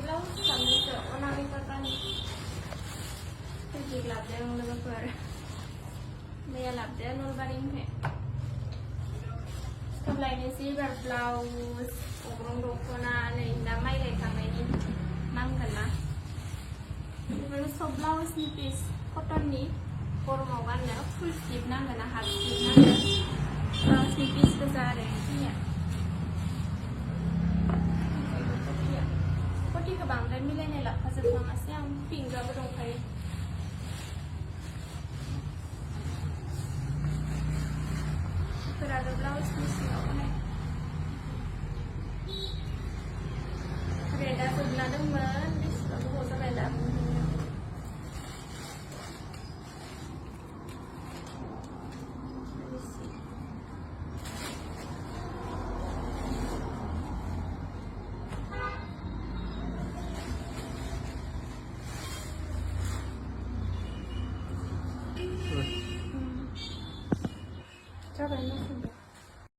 blouse kami ke warna ikatan kecil lap dia nol lebar dia lap dia nol baring he kembali ni sih blouse ukurung dokona ni damai le kami ni mangkana ini so blouse nipis cotton ni formal kan ya full sleeve nang kena half sleeve nang blouse nipis besar ni yaที่กระบังได้ไม่เล่นในหลักภาษาธรรมะเสี่ยงปิ่งกระบดงไทยกระดาษบลาวส์มีสีอะไรกระดาษสุดน่าดูเหมือนดิสก์โหสกระดาษ这个应该是。